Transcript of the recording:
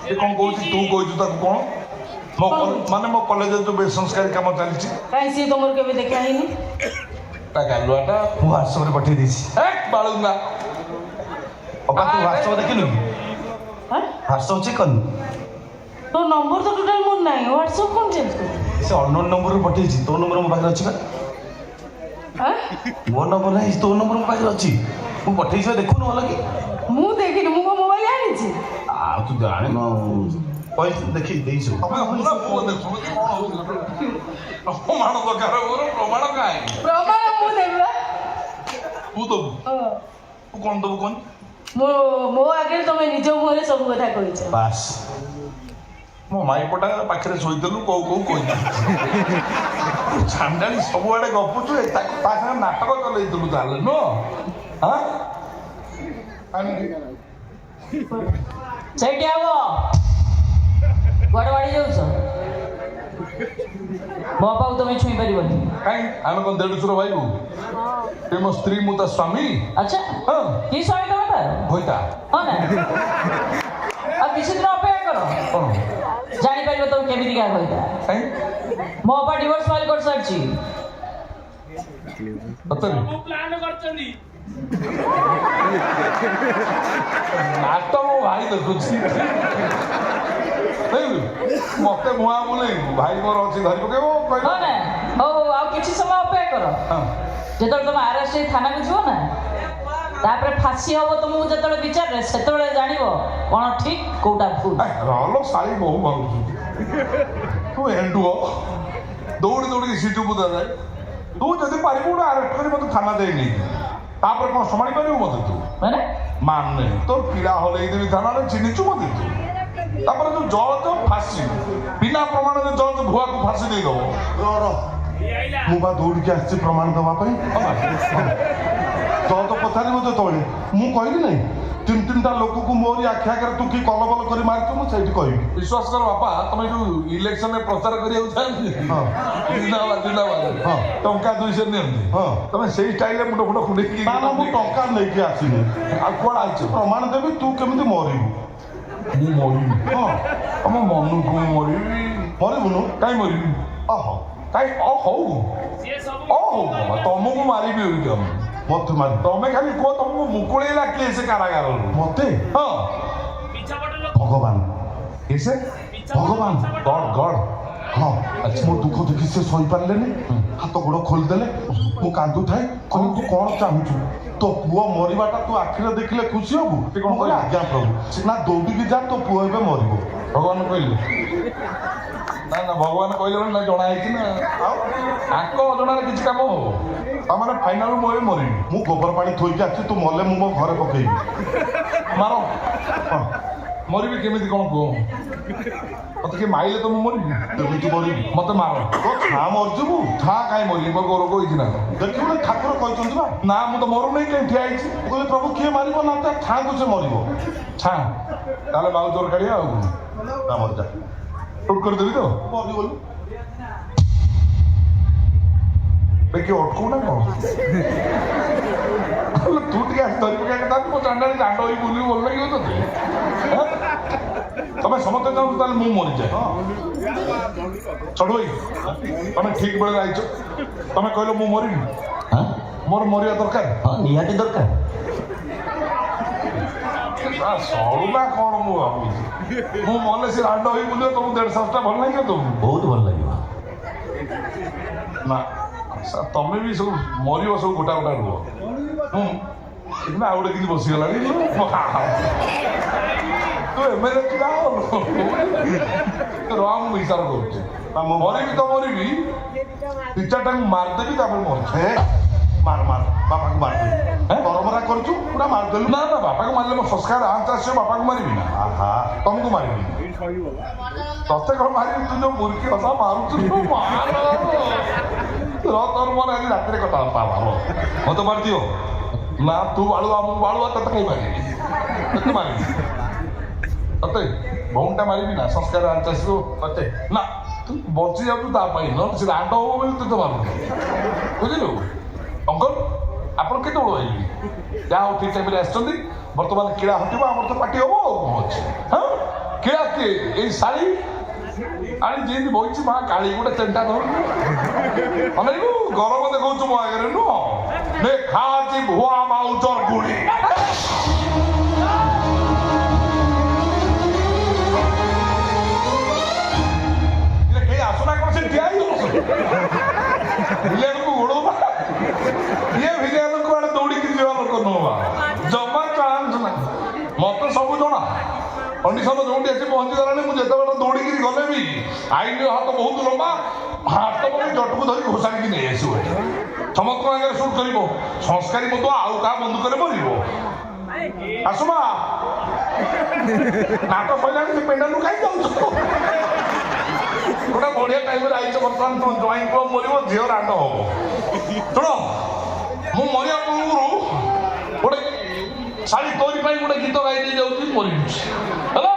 कौन कहू तू कहू कौन मो माने मो कॉलेज जो बेसंस्कारी काम चलती कहीं सी तुम के देखा ही नहीं गालुआटा मु व्हाट्सएप रे पठे देछि ए बाळुंगा अपा तू व्हाट्सएप देखिलु हां व्हाट्सएप चेक कर तो नंबर तो टोटल मोर नहीं व्हाट्सएप कौन चेंज कर से अननोन नंबर रे पठेछि तो नंबर मो पाखरे अछि बा हां मो नंबर नहीं तो नंबर मो पाखरे अछि मु पठेछि देखु न होला कि मु देखिन मु मोबाइल आनी छी आ तू जाने न कोई देखि देइछु हमरा पुओ देखो प्रमाण दरकार मोर प्रमाण काहे प्रमाण मु देबा तू तो तू कोन दबु कोन मो मो आगे तुम निज मुहरे सब कथा कहिछ बस मो माई पटा पाखरे सोइतलु को कोइ छांडाली सब आडे गपुचु ता संगे नाटक चलैतलु ताले नो हां ସେଇଠି ଆବ କୁଆଡ଼େ ବାଡ଼ି ଯାଉଛ ମୋ ବାପାକୁ ତମେ ଛୁଇଁ ପାରିବନି କାଇଁ ଆମେ କଣ ଦେଢୁସୁର ଭାଇବୁ ଏ ମୋ ସ୍ତ୍ରୀ ମୁଁ ତା ସ୍ୱାମୀ ଆଚ୍ଛା ହଁ କି ସ୍ୱାମୀ ତମେ ତାର ହୋଇତା ହଁ ନା ଆଉ କିଛି ଦିନ ଅପେକ୍ଷା କର କଣ ଜାଣିପାରିବ ତମେ କେମିତିକା ହୋଇତା କାଇଁ ମୋ ବାପା ଡିଭୋର୍ସ ଫାଇଲ୍ କରିସାରିଛି ସତରେ ପ୍ଲାନ୍ କରିଛନ୍ତି ନାଟ ମୋ ଭାଇ ଦେଖୁଛି ମତେ ମୁହାଁ ବୁଲେଇ ଭାଇ ମୋର ଅଛି ଧରି ପକେଇବ ହଁ ନା ହଉ ଆଉ କିଛି ସମୟ ଅପେକ୍ଷା କର ହଁ ଯେତେବେଳେ ତମେ ଆରେଷ୍ଟ ହେଇ ଥାନାକୁ ଯିବ ନା ତାପରେ ଫାଶୀ ହବ ତମକୁ ଯେତେବେଳେ ବିଚାରରେ ସେତେବେଳେ ଜାଣିବ କ'ଣ ଠିକ କୋଉଟା ଭୁଲ ରହଲ ଶାଳୀ ବହୁ ମାରୁଛୁ ତୁ ଏଣ୍ଡୁଅ ଦୌଡ଼ି ଦୌଡ଼ିକି ସିଟୁ ବୁଝାଯାଏ ତୁ ଯଦି ପାରିବୁ ଗୋଟେ ଆରେଷ୍ଟ କରି ମତେ ଥାନା ଦେଇ ନେଇକି ତାପରେ କ'ଣ ସମ୍ଭାଳି ପାରିବୁ ମତେ ତୁ ମାନେ ମାନେ ତୋର ପିଲା ହଲେଇ ଦେବି ଥାନାରେ ଚିହ୍ନିଛୁ ମତେ ତୁ ତାପରେ ଯୋଉ ଜଜ ଫାଶୀ ବିନା ପ୍ରମାଣରେ ଜଜ ଭୁଆକୁ ଫାଶୀ ଦେଇଦବ ମୁଁ ବା ଦୌଡ଼ିକି ଆସିଛି ପ୍ରମାଣ ଦେବା ପାଇଁ ଜଜ ପଚାରିବ ଯେତେବେଳେ ମୁଁ କହିଲି ନାହିଁ ତିନି ତିନିଟା ଲୋକକୁ ମୋରି ଆଖି ଆଗରେ ତୁ କି କଲବଲ କରି ମାରିଛୁ ମୁଁ ସେଇଠି କହିବି ବିଶ୍ୱାସ କର ବାପା ତମେ ଯୋଉ ଇଲେକ୍ସନରେ ପ୍ରଚାର କରିବାକୁ ଚାହୁଁଛି ହଁ ଟଙ୍କା 200 ନିଅନ୍ତି ହଁ ତମେ ସେଇ ଷ୍ଟାଇଲରେ ମୁଣ୍ଡ ଫୁଣ୍ଡ ଖୁଣ୍ଡେଇକି ନା ନା ମୁଁ ଟଙ୍କା ନେଇକି ଆସିନି ଆଉ କୁଆଡ଼େ ଆସିଛୁ ପ୍ରମାଣ ଦେବି ତୁ କେମିତି ମରିବୁ ମୁଁ ମରିବି ହଁ ତମ ମନକୁ ମୁଁ ମରିବି ମରିବୁନୁ କାଇଁ ମରିବି ଓହୋ କାଇଁ ହଉ ସିଏ ସବୁ ହଉ ତମକୁ ମାରିବି ମତେ ମାରି ତମେ ଖାଲି କୁହ ତମକୁ ମୁକୁଳେଇଲା କିଏ ସେ କାରାଗାରରୁ ମତେ ହଁ ପିଛା ପଟେ ଲୋକ ଭଗବାନ କିଏ ସେ ଭଗବାନ ଗଡ ଗଡ ହଁ ମୋ ଦୁଃଖ ଦେଖି ସେ ଶୋଇପାରିଲେନି ହାତ ଗୋଡ଼ ଖୋଲିଦେଲେ ମୁଁ କାନ୍ଦୁଥାଏ କହିଲି ତୁ କ'ଣ ଚାହୁଁଛୁ ତୋ ପୁଅ ମରିବାଟା ତୁ ଆଖିରେ ଦେଖିଲେ ଖୁସି ହବୁ ସେ କ'ଣ ମୁଁ କହିଲି କହିଲେ? ଆଜ୍ଞା ପ୍ରଭୁ ନା ଦୌଡ଼ିକି ଯା ତୋ ପୁଅ ଏବେ ମରିବ ଭଗବାନ କହିଲେ ନା ନା ଭଗବାନ କହିଲେ ନା ଜଣା ହେଇଛି ନା ଆଉ ତାଙ୍କ ଅଜଣାରେ କିଛି କାମ ହବ ତାମାନେ ଫାଇନାଲ ମୁଁ ଏବେ ମରିବି ମୁଁ ଗୋବର ପାଣି ଥୋଇକି ଆସିଛି ତୁ ମଲେ ମୁଁ ମୋ ଘରେ ପକେଇବି ମାର ହଁ ମରିବି କେମିତି କ'ଣ କୁହ ମତେ କିଏ ମାଇଲେ ତ ମୁଁ ମରିବି କେମିତି ମରିବି ମତେ ମାର ତୋ ଛା ମରିଯିବୁ ଛା କାହିଁ ମରିବି ମୋର ରୋଗ ହେଇଛି ନା ଦେଖିବୁ ନା ଠାକୁର କହିଛନ୍ତି ବା ନା ମୁଁ ତ ମରୁନେଇ କାହିଁ ଠିଆ ହେଇଛି ମୁଁ କହିଲି ପ୍ରଭୁ କିଏ ମାରିବ ନା ତା ଛାଙ୍କୁ ସେ ମରିବ ଛା ତାହେଲେ ବାଉ ଚୋର କାଢ଼ିବା ଆଉ ନା ମରିଯା ଟୁଟ୍ କରିଦେବି ତ ମରିଗଲୁ ଦେଖି ଅଟକୁ ନା କ'ଣ ତୁ ଟିକେ ଆସି ଧରି ପକେଇବା କଥା ମୋ ଚାଣ୍ଡାରେ ଚାଣ୍ଡ ହେଇ ବୁଲିବି ଭଲ ଲାଗିବ ତତେ ତମେ ସମସ୍ତେ ଚାହୁଁଛ ତାହେଲେ ମୁଁ ମରିଯାଏ ଚଢୁ ତମେ ଠିକ ବେଳେ ଆଇଛ ତମେ କହିଲ ମୁଁ ମରିବି ମୋର ମରିବା ଦରକାର ନିହାତି ଦରକାର ସରୁନା କ'ଣ ମୁଁ ଭାବୁଛି ମୁଁ ମଲେ ସେ ରାଣ୍ଡ ହେଇ ବୁଲିବ ତମକୁ 150ଟା ଭଲ ଲାଗିବ ତମକୁ ବହୁତ ଭଲ ଲାଗିବ ନା ତମେ ବି ସବୁ ମରିବ ସବୁ ଗୋଟା ଗୋଟା ରୁହ କିନ୍ତୁ ଆଉ ଗୋଟେ କିଛି ବସିଗଲାଣି ତୁ ଏମଏଲଏ ରହ ମୁଁ ବିଚାର କରୁଛି ମରିବି ତ ମରିବି 2-4ଟାକୁ ମାରିଦେବି ତାପରେ ମରିଛି ମାର ମାର ବାପାକୁ ମାରିଦେବି ତରମରା କରୁଛୁ ପୁରା ମାରିଦେଲୁ ନା ନା ବାପାକୁ ମାରିଲେ ମୋ ସଂସ୍କାର ଆଞ୍ଚ ଆସିବ ବାପାକୁ ମାରିବି ନା ଆହା ତମକୁ ମାରିବି ତତେ କ'ଣ ମାରିବି ତୁ ଯୋଉ ମୁର୍ଖୀ କଥା ମାରୁଛୁ ତୋର ମୋର ଆଜି ରାତିରେ କଥାବାର୍ତ୍ତା ହବ ମତେ ମାରିଦିଅ ନା ତୁ ବାଳୁଆ ମୁଁ ବାଳୁଆ ତତେ କାହିଁ ମାରିବି ତତେ ମାରିବି ତତେ ଭଉଣୀଟା ମାରିବି ନା ସଂସ୍କାର ଆଞ୍ଚ ଆସିବ ତତେ ନା ତୁ ବଞ୍ଚି ଯାଉଛୁ ତା ପାଇଁ ନ ସେ ରାଣ୍ଡ ହବ ବୋଲି ତତେ ମାରୁଛୁ ବୁଝିଲୁ ଅଙ୍କଲ ଆପଣ କେତେବେଳେ ଆଇବି ଯାହା ହଉ ଠିକ୍ ଟାଇମ୍ରେ ଆସିଛନ୍ତି ବର୍ତ୍ତମାନ କିଳା ହଟିବ ଆମର ତ ପାର୍ଟି ହବ ଆଉ କ'ଣ ଅଛି ହଁ କିଳା କିଏ ଏଇ ଶାଳୀ ଆଣି ଯେମିତି ବଇଛି ମା କାଳି ଗୋଟେ ଚେଣ୍ଟା ଧରୁ ଅନେଇବୁ ଗରମ ଦେଖଉଛୁ ମୋ ଆଗରେ ନୁହଁ ଦେଖାଛି ଭୁଆ ମାଉଚର ଗୁଳି କେହି ଆସୁନା କଣ ସେ ଠିଆ ଭିଲିଆନକୁ ଗୋଡଉବା ଇଏ ଭିଲିଆନକୁ ଆଡେ ଦୌଡ଼ିକି ଯିବା ଲୋକ ନୁହଁ ଜମା ଚାନ୍ସ ନାହିଁ ମତେ ସବୁ ଜଣା କଣ୍ଡିସନ ଯୋଉଠି ଆସି ପହଞ୍ଚିଗଲାଣି ମୁଁ ଯେତେବେଳେ ଦୌଡ଼ିକିରି ଗଲେ ବି ଆଇନ ହାତ ବହୁତ ଲମ୍ବା ହାତ ମାନେ ଜଟକୁ ଧରି ଘୋଷାଡ଼ିକି ନେଇ ଆସିବ ସମସ୍ତଙ୍କ ଆଗରେ ସୁଟ୍ କରିବ ସଂସ୍କାରୀ ମଧ୍ୟ ଆଉ କାହା ବନ୍ଧୁକରେ ମରିବ ଆସୁମା ନାଟ ସରିଲାଣି ସେ ପେଣ୍ଡାଲୁ କାହିଁ ଯାଉଛ ଗୋଟେ ବଢିଆ ଟାଇମରେ ଆଇଛ ବର୍ତ୍ତମାନ ତମ ଜୁଆଇଁ ପୁଅ ମରିବ ଝିଅ ରାଣ୍ଡ ହବ ଶୁଣ ମୁଁ ମରିବା ପୂର୍ବରୁ ଗୋଟେ ଶାଳୀ ତୋରି ପାଇଁ ଗୋଟେ ଗୀତ ଗାଇ ଦେଇ ଯାଉଛି ମରିବି ହେଲା